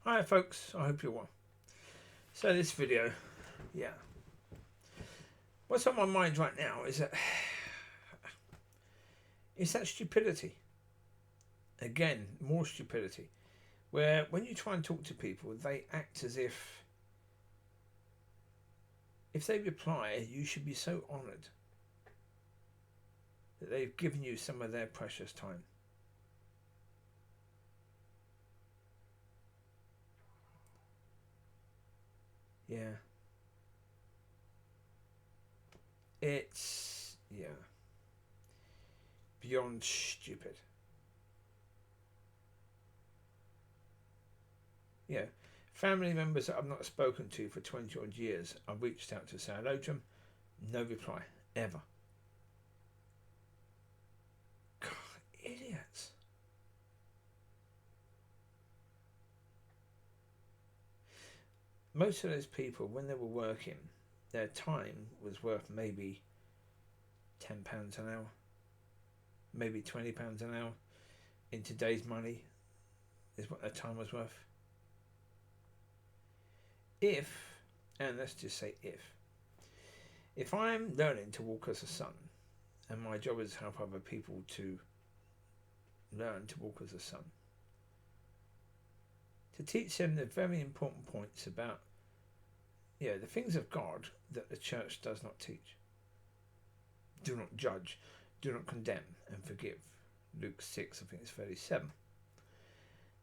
Hi folks, I hope you're well. So this video, yeah. What's on my mind right now is that it's that stupidity. Again, more stupidity. Where when you try and talk to people, they act as if they reply, you should be so honoured that they've given you some of their precious time. Yeah. It's, beyond stupid. Yeah. Family members that I've not spoken to for 20 odd years, I've reached out to say hello to them. No reply. Ever. God, idiots. Most of those people, when they were working, their time was worth maybe £10 an hour, maybe £20 an hour. In today's money, is what their time was worth. If, and let's just say if I'm learning to walk as a son, and my job is to help other people to learn to walk as a son, to teach them the very important points about the things of God that the church does not teach. Do not judge, do not condemn, and forgive. Luke 6, I think it's 37.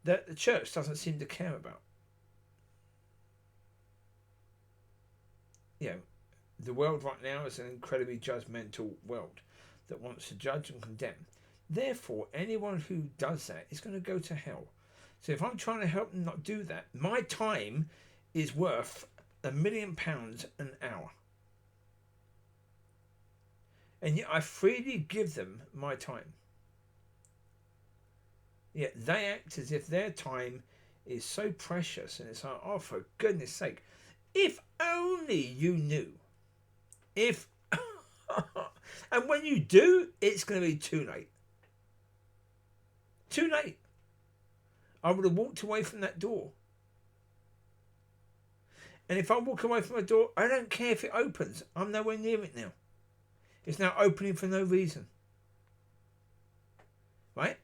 That the church doesn't seem to care about. The world right now is an incredibly judgmental world that wants to judge and condemn. Therefore, anyone who does that is going to go to hell. So if I'm trying to help them not do that, my time is worth £1 million an hour. And yet I freely give them my time. Yet they act as if their time is so precious, and it's like, oh, for goodness sake, if only you knew. If and when you do, it's going to be too late. Too late. I would have walked away from that door. And if I walk away from a door, I don't care if it opens. I'm nowhere near it now. It's now opening for no reason. Right?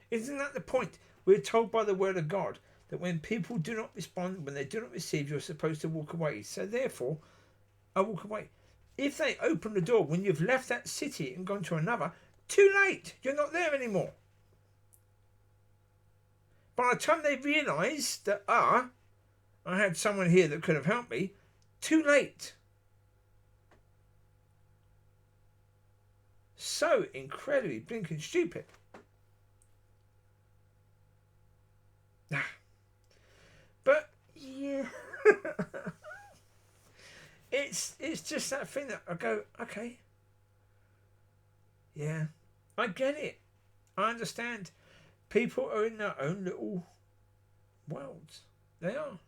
Isn't that the point? We're told by the word of God that when people do not respond, when they do not receive, you're supposed to walk away. So therefore, I walk away. If they open the door when you've left that city and gone to another, too late. You're not there anymore. By the time they realise that, I had someone here that could have helped me, too late. So incredibly blinking stupid. But yeah, it's just that thing that I go, okay, yeah, I get it, I understand. People are in their own little worlds. They are.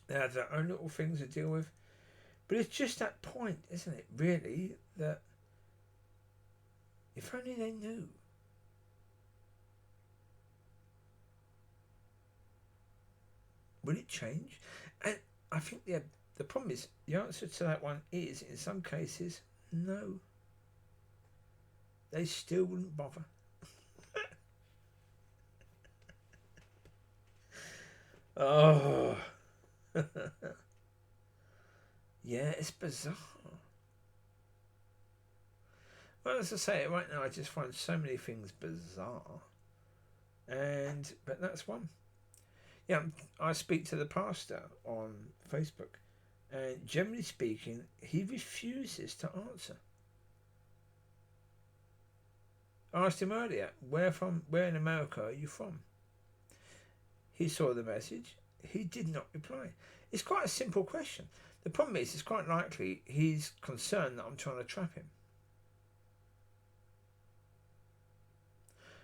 They have their own little things to deal with. But it's just that point, isn't it, really, that if only they knew. Will it change? And I think the problem is, the answer to that one is, in some cases, no. They still wouldn't bother. Oh. Yeah, it's bizarre. Well, as I say, right now I just find so many things bizarre. But that's one. Yeah, I speak to the pastor on Facebook, and generally speaking, he refuses to answer. I asked him earlier, where in America are you from? He saw the message. He did not reply. It's quite a simple question. The problem is, it's quite likely he's concerned that I'm trying to trap him.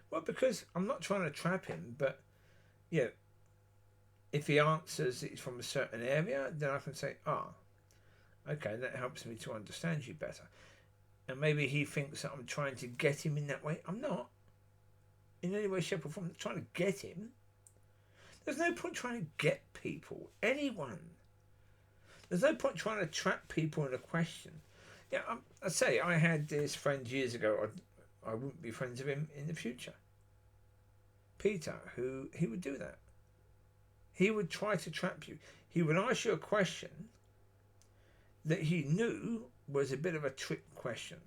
Well, because I'm not trying to trap him, but if he answers it's from a certain area, then I can say, okay, that helps me to understand you better. And maybe he thinks that I'm trying to get him in that way. I'm not. In any way, shape or form, I'm trying to get him. There's no point trying to get people, anyone. There's no point trying to trap people in a question. Yeah, I say I had this friend years ago. I wouldn't be friends with him in the future. Peter, who he would do that. He would try to trap you. He would ask you a question that he knew was a bit of a trick question.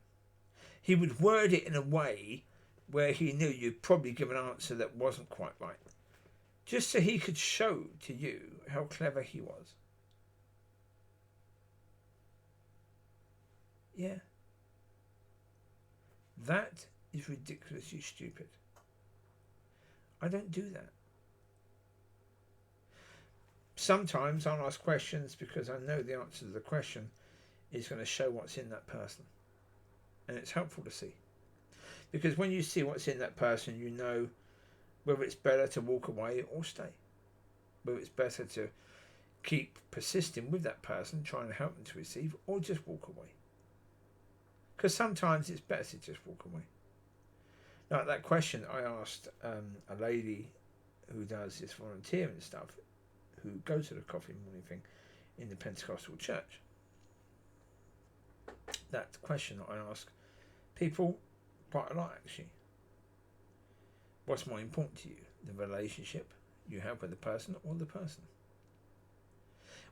He would word it in a way where he knew you'd probably give an answer that wasn't quite right, just so he could show to you how clever he was. Yeah. That is ridiculously stupid. I don't do that. Sometimes I'll ask questions because I know the answer to the question is going to show what's in that person. And it's helpful to see. Because when you see what's in that person, you know whether it's better to walk away or stay. Whether it's better to keep persisting with that person, trying to help them to receive, or just walk away. Because sometimes it's better to just walk away. Like that question I asked a lady who does this volunteering stuff, who goes to the coffee morning thing in the Pentecostal church. That question that I ask people quite a lot, actually. What's more important to you? The relationship you have with the person or the person?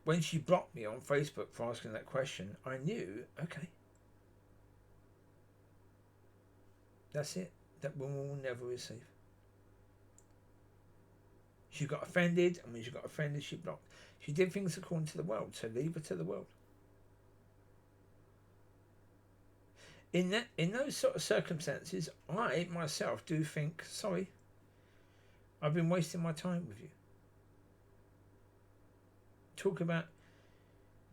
When she blocked me on Facebook for asking that question, I knew, okay, that's it. That woman will never receive. She got offended, and when she got offended, she blocked. She did things according to the world, so leave her to the world. In those sort of circumstances, I myself do think, sorry, I've been wasting my time with you. Talk about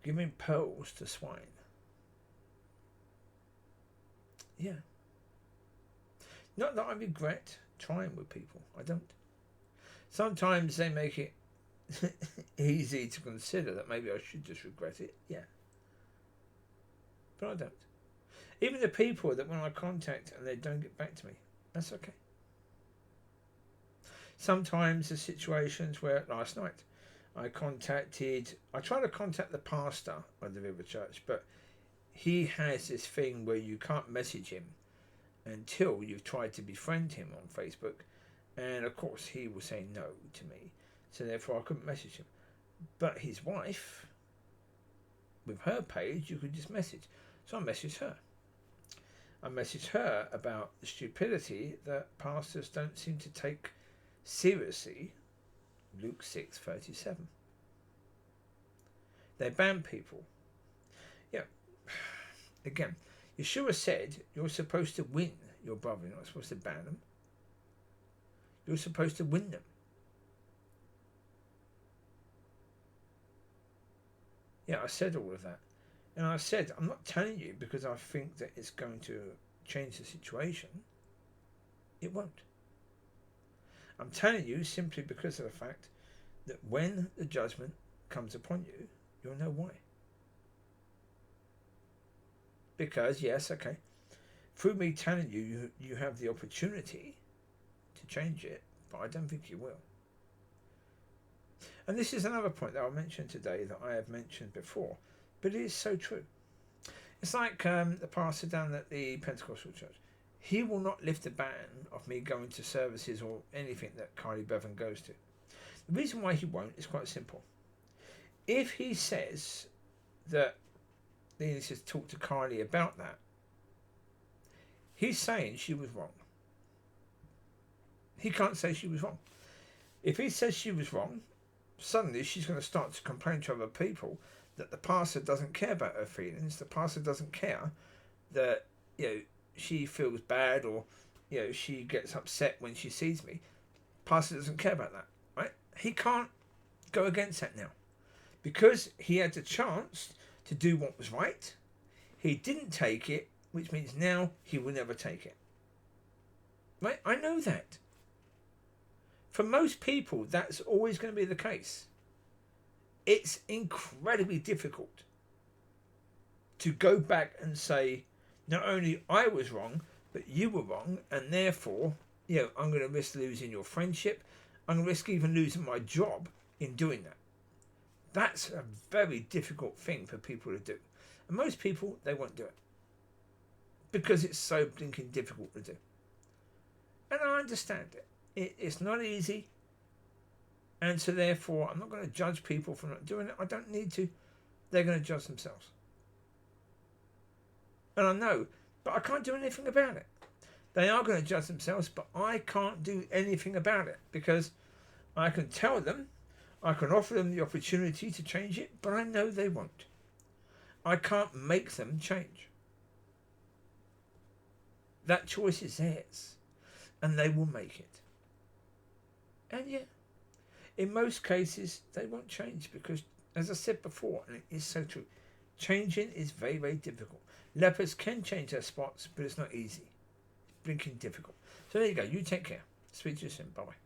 giving pearls to swine. Yeah. Not that I regret trying with people. I don't. Sometimes they make it easy to consider that maybe I should just regret it. Yeah. But I don't. Even the people that when I contact and they don't get back to me, that's okay. Sometimes there's situations where, last night, I tried to contact the pastor of the River Church, but he has this thing where you can't message him until you've tried to befriend him on Facebook. And of course he will say no to me, so therefore I couldn't message him. But his wife, with her page, you could just message. So I messaged her. I messaged her about the stupidity that pastors don't seem to take seriously Luke 6:37. They ban people. Yeah. Again, Yeshua said you're supposed to win your brother. You're not supposed to ban them. You're supposed to win them. Yeah, I said all of that. And I said, I'm not telling you because I think that it's going to change the situation. It won't. I'm telling you simply because of the fact that when the judgment comes upon you, you'll know why. Because, yes, okay, through me telling you, you have the opportunity to change it, but I don't think you will. And this is another point that I'll mention today that I have mentioned before, but it is so true. It's like the pastor down at the Pentecostal church. He will not lift the ban of me going to services or anything that Kylie Bevan goes to. The reason why he won't is quite simple. If he says that he needs to talk to Kylie about that, he's saying she was wrong. He can't say she was wrong. If he says she was wrong, suddenly she's going to start to complain to other people that the pastor doesn't care about her feelings. The pastor doesn't care that, she feels bad or, she gets upset when she sees me. Pastor doesn't care about that, right? He can't go against that now because he had the chance to do what was right. He didn't take it, which means now he will never take it. Right? I know that. For most people, that's always going to be the case. It's incredibly difficult to go back and say, not only I was wrong, but you were wrong, and therefore, I'm going to risk losing your friendship. I'm going to risk even losing my job in doing that. That's a very difficult thing for people to do. And most people, they won't do it. Because it's so blinking difficult to do. And I understand it. It's not easy. And so therefore, I'm not going to judge people for not doing it. I don't need to. They're going to judge themselves. And I know, but I can't do anything about it. They are going to judge themselves, but I can't do anything about it because I can tell them, I can offer them the opportunity to change it, but I know they won't. I can't make them change. That choice is theirs, and they will make it. And yeah, in most cases, they won't change because, as I said before, and it is so true, changing is very, very difficult. Leopards can change their spots, but it's not easy. It's blinking difficult. So there you go. You take care. Speak to you soon. Bye-bye.